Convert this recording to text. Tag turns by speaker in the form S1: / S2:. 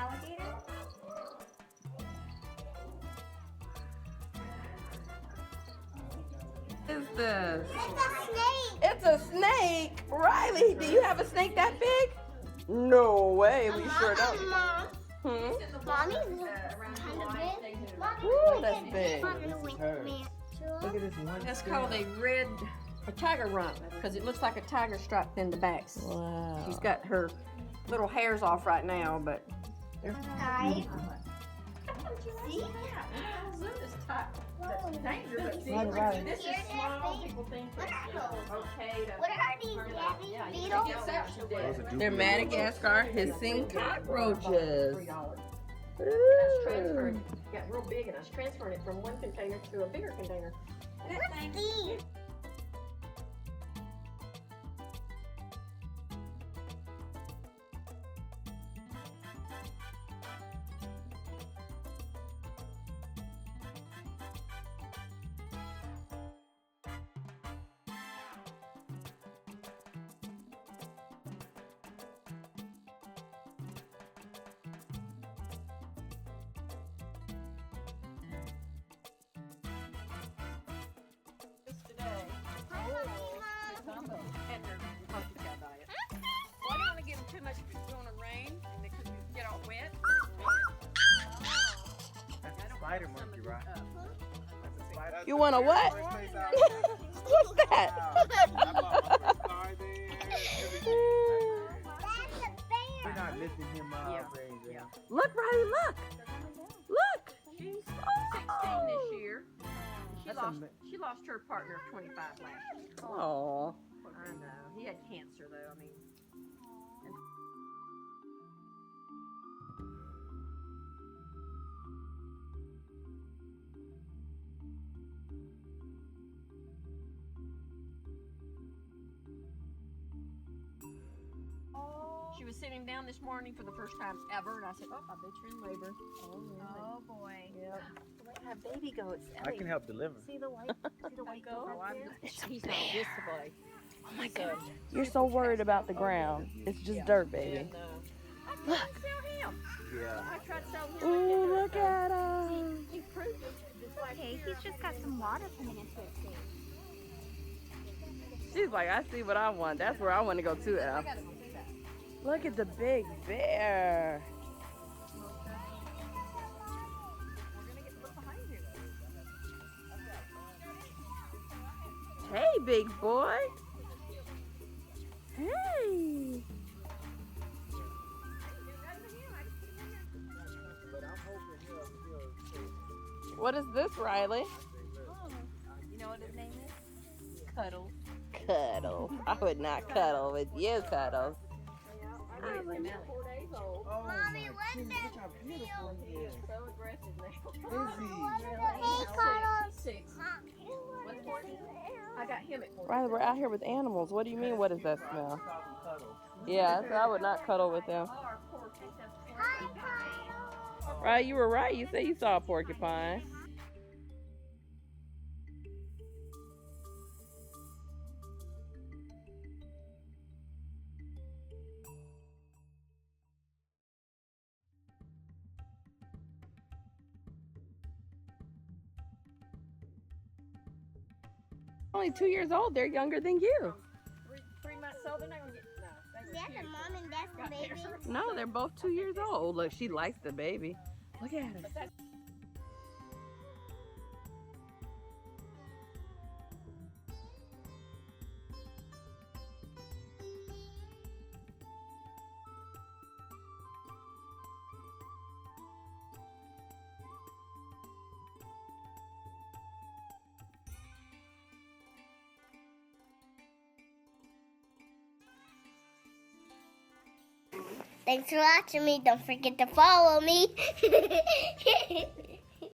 S1: alligator?
S2: What is this?
S1: It's a snake.
S2: It's a snake. Riley, do you have a snake that big? No way. We sure don't.
S1: Mom.
S2: Hmm?
S1: Mommy's kind of big.
S2: Ooh, that's big.
S3: Look at this one.
S4: That's called a tiger rump because it looks like a tiger striped in the back.
S2: Wow.
S4: She's got her little hairs off right now, but
S1: Guys. See?
S3: Right.
S4: this is small. People think
S1: What
S4: it's
S1: are
S4: okay to.
S1: What are these,
S4: Yeah,
S1: Gabby?
S4: you
S1: Beetles?
S4: can get
S3: Those are
S2: They're
S3: duplicate.
S2: Madagascar hissing cockroaches.
S4: $3. I was
S2: Ooh.
S4: transferring it. It got real big, and I was transferring it from one container to a bigger container.
S1: What's these?
S4: And their pumpkin cow diet. Well, I don't want to give them too much because it's going to rain and they could get all wet.
S3: That's a spider monkey, right? That's a spider.
S2: You want a what? What's that?
S3: We're not lifting him up.
S4: Yeah.
S2: Look, Riley, look. Look.
S4: She's 16 this year.
S3: That's
S4: She lost her partner of 25 last year.
S2: Oh.
S4: I know. He had cancer though. I mean. She was sitting down this morning for the first time ever, and I said, "Oh, I bet you're in labor."
S1: Oh boy.
S4: Yep.
S1: How baby goats.
S3: I can help deliver.
S1: See the white goat?
S4: Oh, he's not this way.
S2: Oh my God. You're so worried about the ground. It's just dirt, baby.
S4: And, I tried to sell him.
S3: Yeah.
S4: I tried to sell him.
S2: Ooh, look at him.
S4: He proved it. Just like
S1: Okay, he's just got some water coming into his face.
S2: She's like, I see what I want. That's where I want to go too, Al. Look at the big bear. Hey, big boy. Hey. What is this, Riley?
S1: You know what his name is? Cuddle.
S2: Cuddle. I would not cuddle with you, Cuddles.
S1: Mommy, what's that?
S3: Look how beautiful he is.
S4: so aggressive now.
S3: Is he?
S1: Hey, Cuddles.
S4: 6. What's 14? I got him at 14.
S2: Riley, we're out here with animals. What do you mean, what does that smell?
S3: Cuddle.
S2: Yeah, so I would not cuddle with them. Right, you were right. You said you saw a porcupine. Only 2 years old. They're younger than you.
S4: 3 months old, they're not going to get. No.
S1: Is that the mom and dad's the baby?
S2: No, they're both 2 years old. Look, she likes the baby. Look at her.
S1: Thanks for watching me. Don't forget to follow me.